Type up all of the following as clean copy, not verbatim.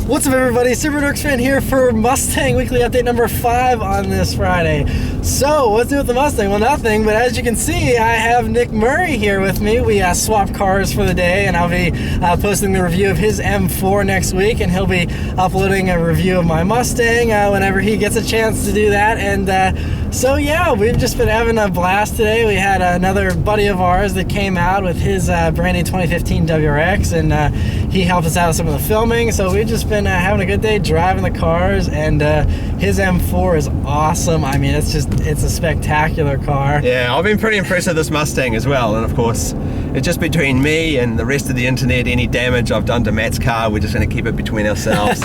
What's up, everybody? Super Dorks fan here for Mustang Weekly Update number 5 on this Friday. So, what's new with the Mustang? Well, nothing, but as you can see, I have Nick Murray here with me. We swapped cars for the day, and I'll be posting the review of his M4 next week, and he'll be uploading a review of my Mustang whenever he gets a chance to do that. And so, yeah, we've just been having a blast today. We had another buddy of ours that came out with his brand new 2015 WRX, and he helped us out with some of the filming. So we've just been having a good day driving the cars, and his M4 is awesome. I mean, it's a spectacular car. Yeah, I've been pretty impressed with this Mustang as well, and of course, it's just between me and the rest of the internet. Any damage I've done to Matt's car, we're just going to keep it between ourselves.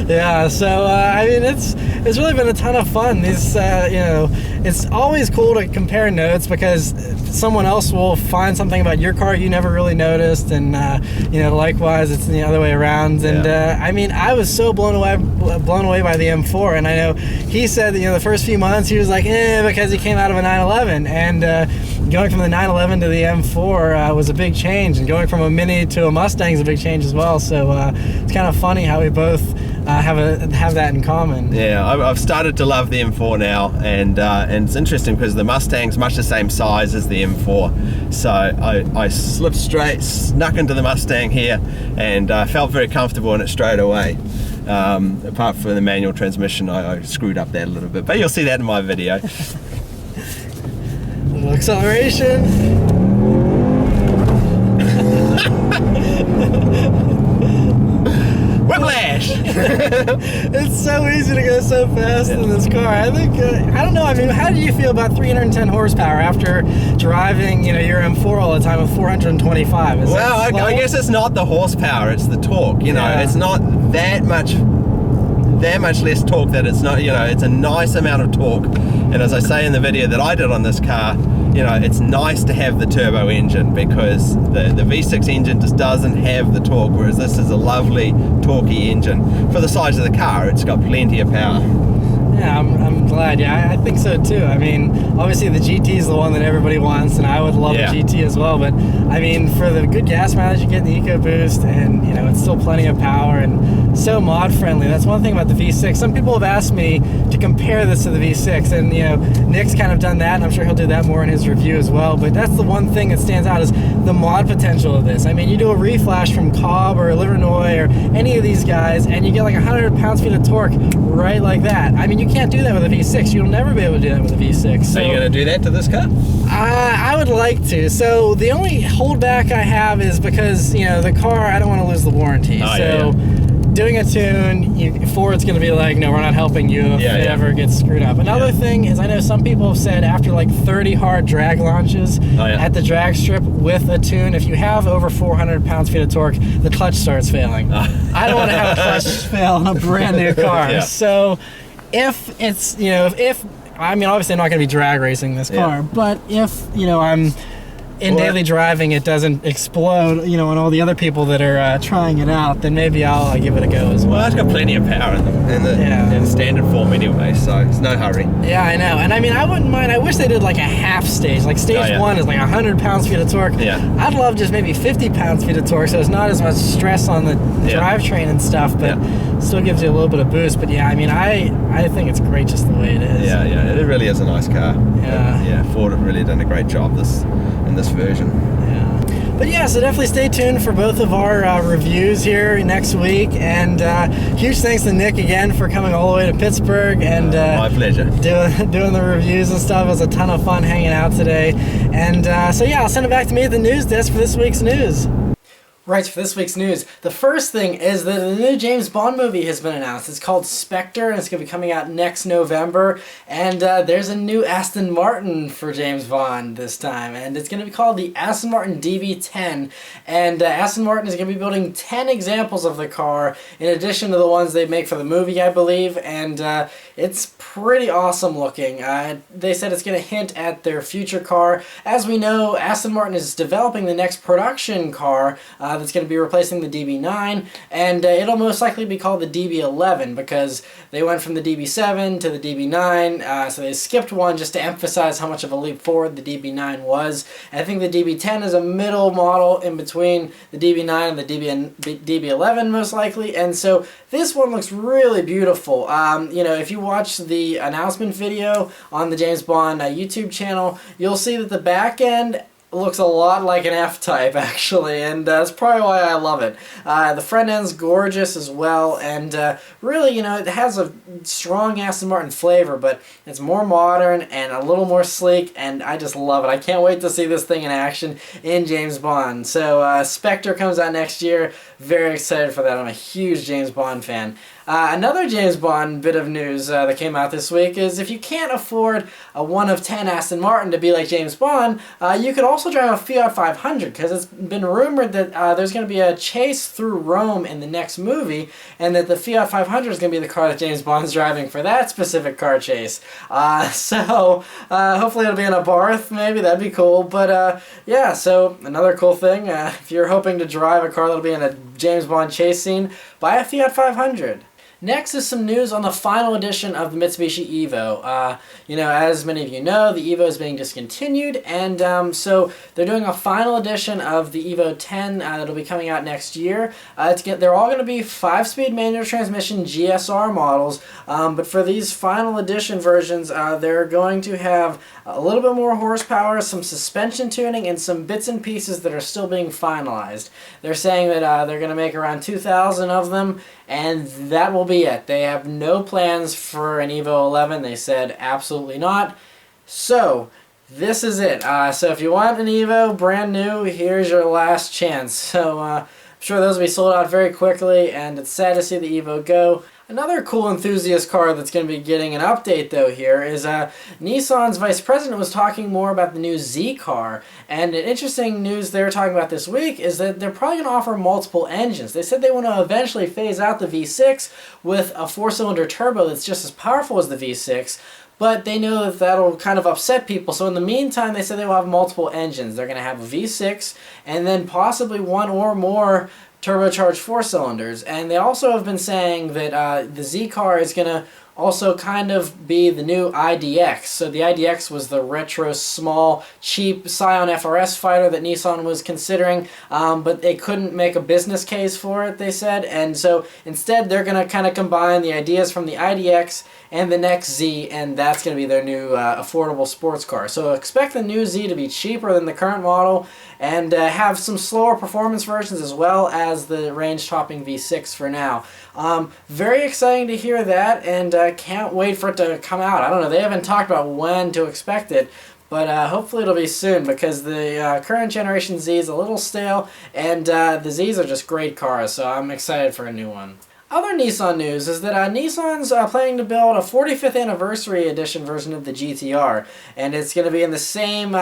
Yeah. So I mean, it's really been a ton of fun. These, you know, it's always cool to compare notes because someone else will find something about your car you never really noticed, and you know, likewise, it's the other way around. And I mean, I was so blown away by the M4, and I know he said that, you know, the first few months he was like, because he came out of a 911, and going from the 911 to the M4 was a big change, and going from a Mini to a Mustang is a big change as well. So it's kind of funny how we both have that in common. Yeah, I've started to love the M4 now, and it's interesting because the Mustang's much the same size as the M4. So I slipped straight, snuck into the Mustang here, and felt very comfortable in it straight away. Apart from the manual transmission, I screwed up that a little bit, but you'll see that in my video. A little acceleration. Whiplash! It's so easy to go so fast in this car. I think, I don't know, I mean, how do you feel about 310 horsepower after driving, you know, your M4 all the time with 425? Well, I guess it's not the horsepower, it's the torque, you know. It's not that much less torque that it's not, you know, it's a nice amount of torque. And as I say in the video that I did on this car, you know, it's nice to have the turbo engine because the V6 engine just doesn't have the torque, whereas this is a lovely torquey engine. For the size of the car, it's got plenty of power. Yeah, I'm glad. Yeah, I think so too. I mean, obviously the GT is the one that everybody wants, and I would love a GT as well. But I mean, for the good gas mileage you get in the EcoBoost, and you know, it's still plenty of power and so mod friendly. That's one thing about the V6. Some people have asked me to compare this to the V6, and you know, Nick's kind of done that, and I'm sure he'll do that more in his review as well. But that's the one thing that stands out is the mod potential of this. I mean, you do a reflash from Cobb or Livernois or any of these guys, and you get like 100 pounds-feet of torque right like that. I mean, you can't do that with a V6. You'll never be able to do that with a V6. So, are you going to do that to this car? I would like to. So the only holdback I have is because, you know, the car, I don't want to lose the warranty. Doing a tune, Ford's going to be like, no, we're not helping you if it ever gets screwed up. Another thing is, I know some people have said after like 30 hard drag launches at the drag strip with a tune, if you have over 400 pounds-feet of torque, the clutch starts failing. I don't want to have a clutch fail in a brand new car. So if it's, you know, I mean, obviously I'm not going to be drag racing this car, but if, you know, I'm in daily driving, it doesn't explode, you know, on all the other people that are trying it out, then maybe I'll give it a go as well. Well, it's got plenty of power in the standard form anyway, so it's no hurry. Yeah, I know. And I mean, I wouldn't mind. I wish they did like a half stage. Like stage 1 is like 100 pounds-feet of torque. I'd love just maybe 50 pounds-feet of torque, so it's not as much stress on the drivetrain and stuff, but still gives you a little bit of boost. But yeah, I mean, I think it's great just the way it is. Yeah, it really is a nice car. Ford have really done a great job in this version. But yeah, so definitely stay tuned for both of our reviews here next week, and huge thanks to Nick again for coming all the way to Pittsburgh and my pleasure. Doing the reviews and stuff. It was a ton of fun hanging out today, and so yeah, I'll send it back to me at the news desk for this week's news. Right, for this week's news, the first thing is that the new James Bond movie has been announced. It's called Spectre, and it's going to be coming out next November. And there's a new Aston Martin for James Bond this time, and it's going to be called the Aston Martin DB10. And Aston Martin is going to be building 10 examples of the car, in addition to the ones they make for the movie, I believe. And it's pretty awesome looking. They said it's going to hint at their future car. As we know, Aston Martin is developing the next production car. that's going to be replacing the DB9, and it'll most likely be called the DB11 because they went from the DB7 to the DB9, so they skipped one just to emphasize how much of a leap forward the DB9 was. And I think the DB10 is a middle model in between the DB9 and the DB11 most likely, and so this one looks really beautiful. You know, if you watch the announcement video on the James Bond YouTube channel, you'll see that the back end looks a lot like an F-Type actually, and that's probably why I love it. The front end's gorgeous as well, and really, you know, it has a strong Aston Martin flavor, but it's more modern and a little more sleek, and I just love it. I can't wait to see this thing in action in James Bond. So Spectre comes out next year. Very excited for that. I'm a huge James Bond fan. Another James Bond bit of news that came out this week is if you can't afford a 1 of 10 Aston Martin to be like James Bond, you could also drive a Fiat 500, because it's been rumored that there's going to be a chase through Rome in the next movie, and that the Fiat 500 is going to be the car that James Bond's driving for that specific car chase. So hopefully it'll be in a Barth, maybe. That'd be cool. But yeah, so another cool thing, if you're hoping to drive a car that'll be in a James Bond chase scene, buy a Fiat 500. Next is some news on the final edition of the Mitsubishi Evo. You know, as many of you know, the Evo is being discontinued, and so they're doing a final edition of the Evo 10 that'll be coming out next year. They're all going to be 5-speed manual transmission GSR models, but for these final edition versions, they're going to have a little bit more horsepower, some suspension tuning, and some bits and pieces that are still being finalized. They're saying that they're going to make around 2,000 of them, and that will be it. They have no plans for an Evo 11. They said absolutely not. So this is it. So if you want an Evo brand new, here's your last chance. So I'm sure those will be sold out very quickly, and it's sad to see the Evo go. Another cool enthusiast car that's going to be getting an update though here is Nissan's vice president was talking more about the new Z car, and an interesting news they're talking about this week is that they're probably going to offer multiple engines. They said they want to eventually phase out the V6 with a 4-cylinder turbo that's just as powerful as the V6, but they know that that'll kind of upset people. So in the meantime, they said they will have multiple engines. They're going to have a V6 and then possibly one or more turbocharged 4-cylinders, and they also have been saying that the Z car is going to also kind of be the new IDX. So the IDX was the retro, small, cheap Scion FRS fighter that Nissan was considering, but they couldn't make a business case for it, they said, and so instead they're going to kind of combine the ideas from the IDX and the next Z, and that's going to be their new affordable sports car. So expect the new Z to be cheaper than the current model, and have some slower performance versions as well as the range-topping V6 for now. Very exciting to hear that, and can't wait for it to come out. I don't know, they haven't talked about when to expect it, but hopefully it'll be soon, because the current generation Z is a little stale, and the Zs are just great cars, so I'm excited for a new one. Other Nissan news is that Nissan's planning to build a 45th anniversary edition version of the GTR, and it's going to be in the same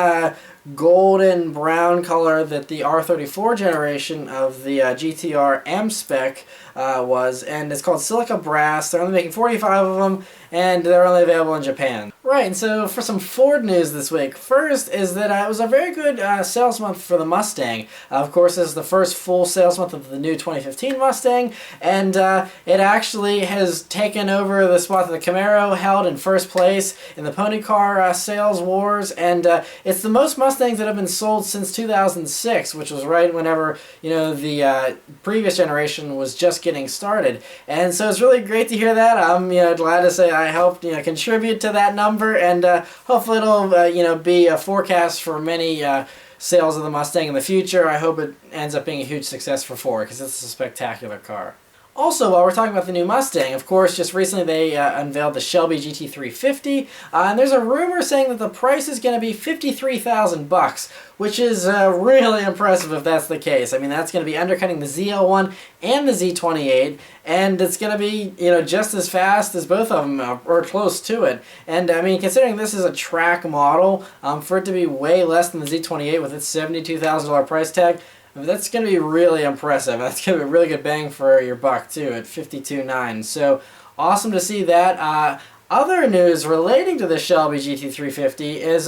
golden brown color that the R34 generation of the GTR M-Spec was, and it's called Silica Brass. They're only making 45 of them, and they're only available in Japan. Right, and so for some Ford news this week, first is that it was a very good sales month for the Mustang. Of course, this is the first full sales month of the new 2015 Mustang, and it actually has taken over the spot that the Camaro held in first place in the pony car sales wars, and it's the most Mustangs that have been sold since 2006, which was right whenever, you know, the previous generation was just getting started. And so it's really great to hear that. I'm, you know, glad to say I helped, you know, contribute to that number, and hopefully it'll you know, be a forecast for many sales of the Mustang in the future. I hope it ends up being a huge success for Ford, because it's a spectacular car. Also, while we're talking about the new Mustang, of course, just recently they unveiled the Shelby GT350, and there's a rumor saying that the price is going to be $53,000, which is really impressive if that's the case. I mean, that's going to be undercutting the ZL1 and the Z28, and it's going to be, you know, just as fast as both of them, or close to it. And I mean, considering this is a track model, for it to be way less than the Z28 with its $72,000 price tag, that's going to be really impressive. That's going to be a really good bang for your buck, too, at $52,900. So, awesome to see that. Other news relating to the Shelby GT350 is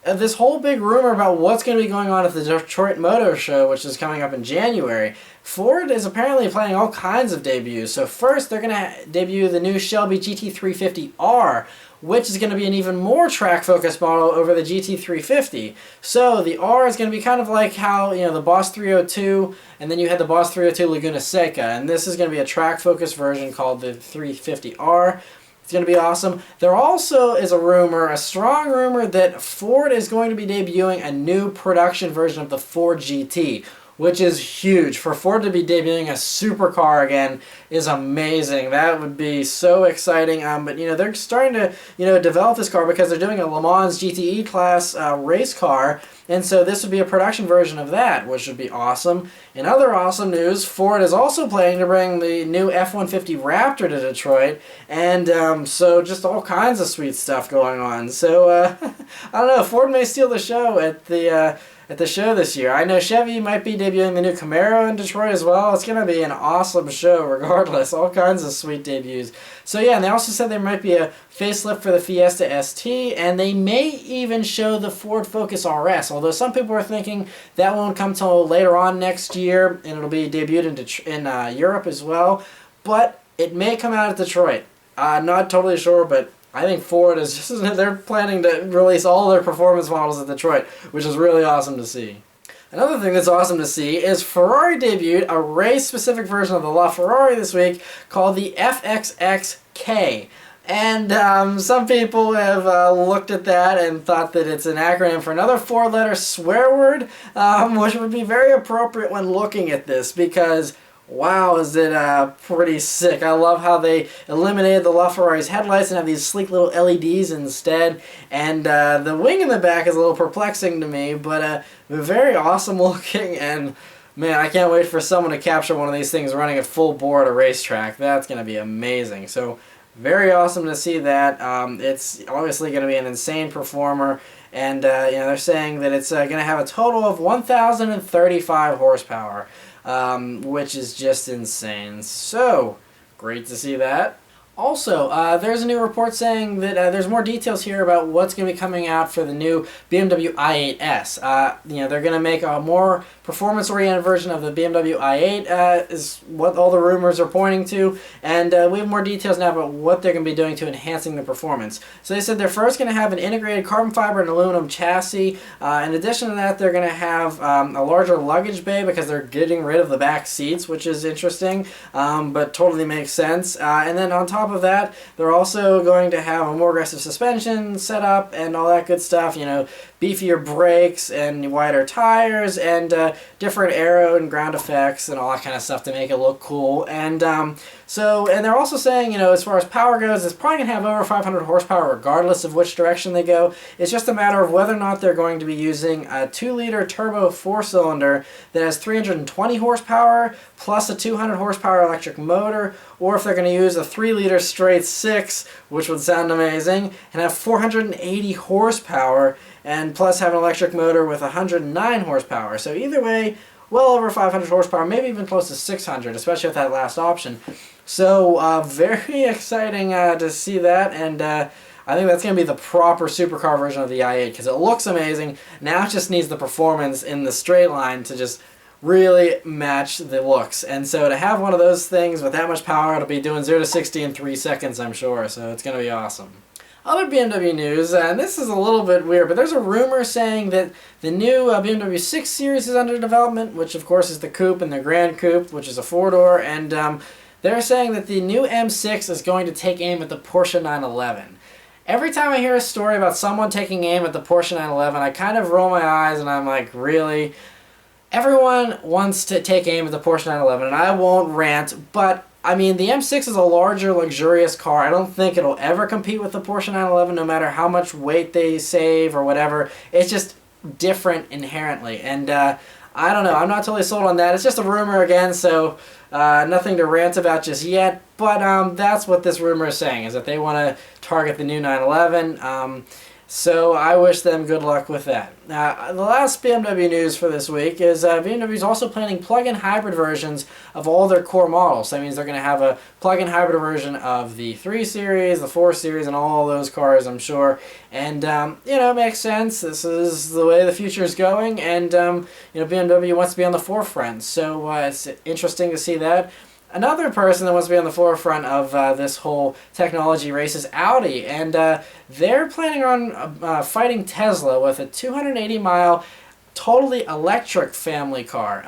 this whole big rumor about what's going to be going on at the Detroit Motor Show, which is coming up in January. Ford is apparently planning all kinds of debuts. So first, they're going to debut the new Shelby GT350R, which is going to be an even more track-focused model over the GT350. So the R is going to be kind of like how, you know, the Boss 302, and then you had the Boss 302 Laguna Seca, and this is going to be a track-focused version called the 350R. It's going to be awesome. There also is a rumor, a strong rumor, that Ford is going to be debuting a new production version of the Ford GT, which is huge. For Ford to be debuting a supercar again is amazing. That would be so exciting. But you know, they're starting to, you know, develop this car because they're doing a Le Mans GTE class race car, and so this would be a production version of that, which would be awesome. In other awesome news, Ford is also planning to bring the new F-150 Raptor to Detroit, and so just all kinds of sweet stuff going on. So I don't know, Ford may steal the show at the show this year. I know Chevy might be debuting the new Camaro in Detroit as well. It's going to be an awesome show regardless. All kinds of sweet debuts. So yeah, and they also said there might be a facelift for the Fiesta ST, and they may even show the Ford Focus RS, although some people are thinking that won't come till later on next year, and it'll be debuted in Europe as well. But it may come out at Detroit. Not totally sure, but I think Ford is just, they're planning to release all their performance models at Detroit, which is really awesome to see. Another thing that's awesome to see is Ferrari debuted a race-specific version of the LaFerrari this week called the FXXK. And some people have looked at that and thought that it's an acronym for another four-letter swear word, which would be very appropriate when looking at this because wow, is it pretty sick. I love how they eliminated the LaFerrari's headlights and have these sleek little LEDs instead. And the wing in the back is a little perplexing to me, but very awesome looking. And man, I can't wait for someone to capture one of these things running at full bore at a racetrack. That's going to be amazing. So very awesome to see that. It's obviously going to be an insane performer. And you know, they're saying that it's going to have a total of 1,035 horsepower. Which is just insane. So, great to see that. Also, there's a new report saying that there's more details here about what's going to be coming out for the new BMW i8s. You know, they're going to make a more performance-oriented version of the BMW i8 is what all the rumors are pointing to, and we have more details now about what they're going to be doing to enhancing the performance. So they said they're first going to have an integrated carbon fiber and aluminum chassis. In addition to that, they're going to have a larger luggage bay because they're getting rid of the back seats, which is interesting, but totally makes sense. And then on top of that, they're also going to have a more aggressive suspension setup and all that good stuff, you know, beefier brakes and wider tires and different aero and ground effects and all that kind of stuff to make it look cool. And and they're also saying, you know, as far as power goes, it's probably going to have over 500 horsepower regardless of which direction they go. It's just a matter of whether or not they're going to be using a 2-liter turbo 4-cylinder that has 320 horsepower plus a 200 horsepower electric motor, or if they're going to use a 3-liter straight 6, which would sound amazing, and have 480 horsepower and plus have an electric motor with 109 horsepower. So either way, well over 500 horsepower, maybe even close to 600, especially with that last option. So very exciting to see that, and I think that's going to be the proper supercar version of the i8 because it looks amazing. Now it just needs the performance in the straight line to just really match the looks. And so to have one of those things with that much power, it'll be doing 0 to 60 in 3 seconds, I'm sure, so it's going to be awesome. Other BMW news, and this is a little bit weird, but there's a rumor saying that the new BMW 6 Series is under development, which of course is the coupe and the Grand Coupe, which is a 4-door, and they're saying that the new M6 is going to take aim at the Porsche 911. Every time I hear a story about someone taking aim at the Porsche 911, I kind of roll my eyes and I'm like, really? Everyone wants to take aim at the Porsche 911, and I won't rant, but I mean, the M6 is a larger, luxurious car. I don't think it'll ever compete with the Porsche 911, no matter how much weight they save or whatever. It's just different inherently, and I don't know. I'm not totally sold on that. It's just a rumor again, so nothing to rant about just yet, but that's what this rumor is saying, is that they want to target the new 911. So I wish them good luck with that. The last BMW news for this week is BMW is also planning plug-in hybrid versions of all their core models. That means they're going to have a plug-in hybrid version of the 3 Series, the 4 Series, and all those cars, I'm sure. And, you know, it makes sense. This is the way the future is going, and, you know, BMW wants to be on the forefront. So it's interesting to see that. Another person that wants to be on the forefront of this whole technology race is Audi, and they're planning on fighting Tesla with a 280-mile totally electric family car.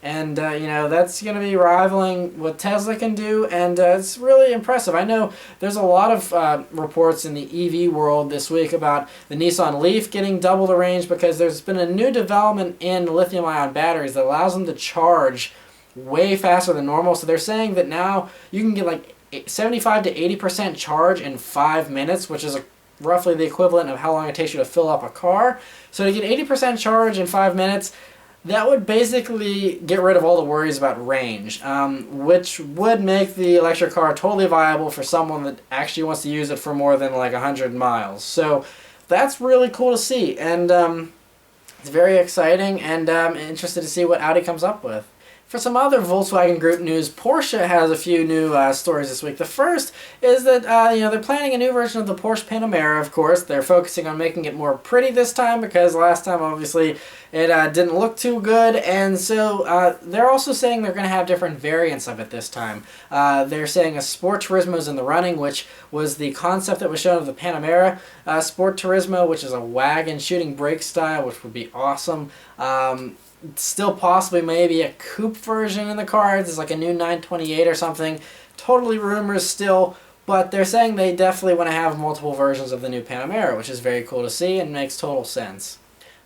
And you know, that's going to be rivaling what Tesla can do, and it's really impressive. I know there's a lot of reports in the EV world this week about the Nissan Leaf getting double the range because there's been a new development in lithium-ion batteries that allows them to charge way faster than normal. So they're saying that now you can get like 75 to 80% charge in 5 minutes, which is roughly the equivalent of how long it takes you to fill up a car. So to get 80% charge in 5 minutes, that would basically get rid of all the worries about range, which would make the electric car totally viable for someone that actually wants to use it for more than like 100 miles. So that's really cool to see, and it's very exciting, and I'm interested to see what Audi comes up with. For some other Volkswagen Group news, Porsche has a few new stories this week. The first is that you know, they're planning a new version of the Porsche Panamera. Of course, they're focusing on making it more pretty this time because last time, obviously, it didn't look too good. And so they're also saying they're going to have different variants of it this time. They're saying a Sport Turismo is in the running, which was the concept that was shown of the Panamera. Sport Turismo, which is a wagon shooting brake style, which would be awesome. Still possibly maybe a coupe version in the cards. It's like a new 928 or something. Totally rumors still, but they're saying they definitely want to have multiple versions of the new Panamera, which is very cool to see and makes total sense.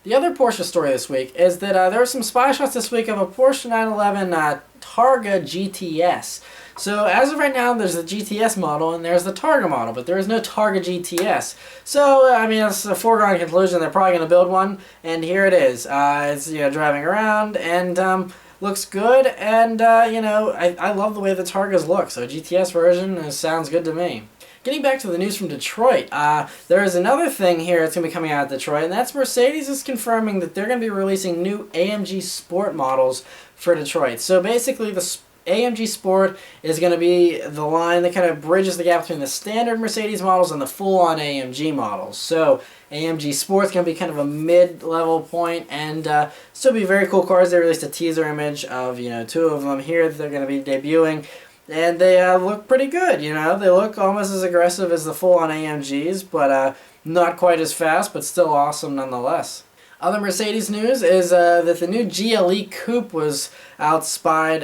The other Porsche story this week is that there were some spy shots this week of a Porsche 911 Targa GTS. So as of right now, there's the GTS model and there's the Targa model, but there is no Targa GTS. So I mean, it's a foregone conclusion they're probably going to build one, and here it is. It's, you know, driving around and looks good, and you know, I love the way the Targas look. So a GTS version sounds good to me. Getting back to the news from Detroit, there is another thing here that's going to be coming out of Detroit, and that's Mercedes is confirming that they're going to be releasing new AMG Sport models for Detroit. So basically, the AMG Sport is going to be the line that kind of bridges the gap between the standard Mercedes models and the full-on AMG models. So AMG Sport's going to be kind of a mid-level point, and still be very cool cars. They released a teaser image of, you know, 2 of them here that they're going to be debuting. And they look pretty good, you know. They look almost as aggressive as the full-on AMGs, but not quite as fast, but still awesome nonetheless. Other Mercedes news is that the new GLE Coupe was outspied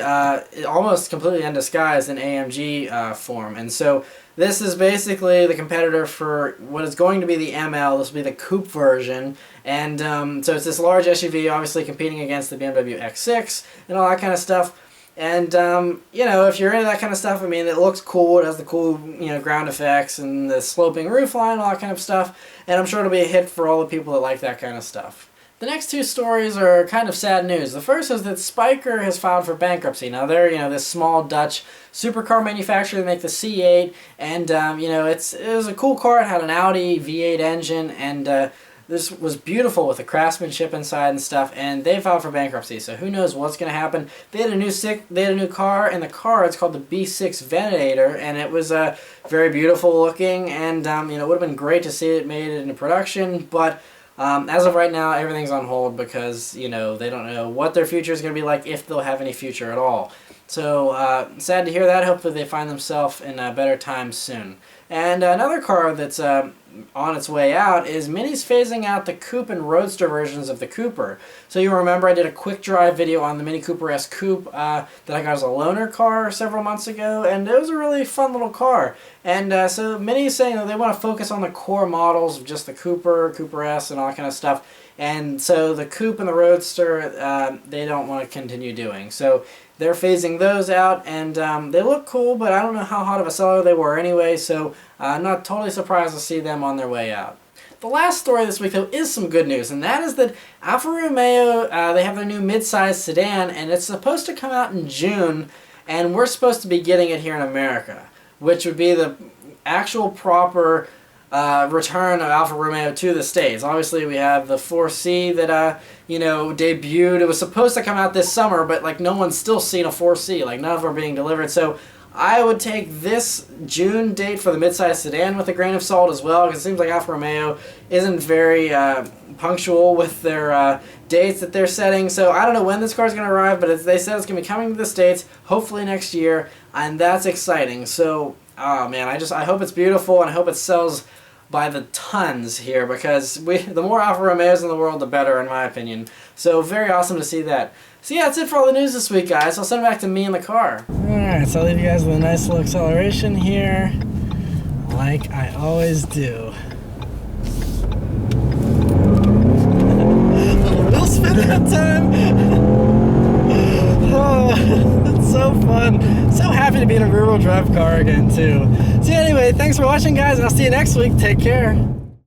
almost completely undisguised in AMG form. And so this is basically the competitor for what is going to be the ML. This will be the coupe version. And so it's this large SUV obviously competing against the BMW X6 and all that kind of stuff. And, you know, if you're into that kind of stuff, I mean, it looks cool. It has the cool, you know, ground effects and the sloping roofline and all that kind of stuff. And I'm sure it'll be a hit for all the people that like that kind of stuff. The next 2 stories are kind of sad news. The first is that Spyker has filed for bankruptcy. Now, they're, you know, this small Dutch supercar manufacturer. They make the C8. And, you know, it was a cool car. It had an Audi V8 engine, and this was beautiful with the craftsmanship inside and stuff, and they filed for bankruptcy, so who knows what's going to happen. They had a new car, and the car, it's called the B6 Venator, and it was very beautiful looking, and you know, it would have been great to see it made into production, but as of right now, everything's on hold because, you know, they don't know what their future is going to be like, if they'll have any future at all. So sad to hear that. Hopefully they find themselves in better times soon. And another car that's on its way out is Mini's phasing out the coupe and roadster versions of the Cooper. So you remember I did a quick drive video on the Mini Cooper S Coupe that I got as a loaner car several months ago, and it was a really fun little car. And so Mini is saying that they want to focus on the core models of just the Cooper, Cooper S, and all that kind of stuff. And so the coupe and the roadster, they don't want to continue doing. So they're phasing those out, and they look cool, but I don't know how hot of a seller they were anyway, so I'm not totally surprised to see them on their way out. The last story this week, though, is some good news, and that is that Alfa Romeo, they have their new mid-size sedan, and it's supposed to come out in June, and we're supposed to be getting it here in America, which would be the actual proper return of Alfa Romeo to the States. Obviously, we have the 4C that, you know, debuted. It was supposed to come out this summer, but, like, no one's still seen a 4C. Like, none of them are being delivered. So I would take this June date for the midsize sedan with a grain of salt as well, because it seems like Alfa Romeo isn't very punctual with their dates that they're setting. So I don't know when this car is going to arrive, but they said it's going to be coming to the States hopefully next year, and that's exciting. So, oh man, I hope it's beautiful, and I hope it sells by the tons here, because the more Alfa Romeos in the world, the better, in my opinion. So very awesome to see that. So yeah, that's it for all the news this week, guys. I'll send it back to me in the car. Alright, so I'll leave you guys with a nice little acceleration here, like I always do. We'll spin that time. Oh, it's so fun. So happy to be in a rear-wheel drive car again, too. So anyway, thanks for watching, guys, and I'll see you next week. Take care.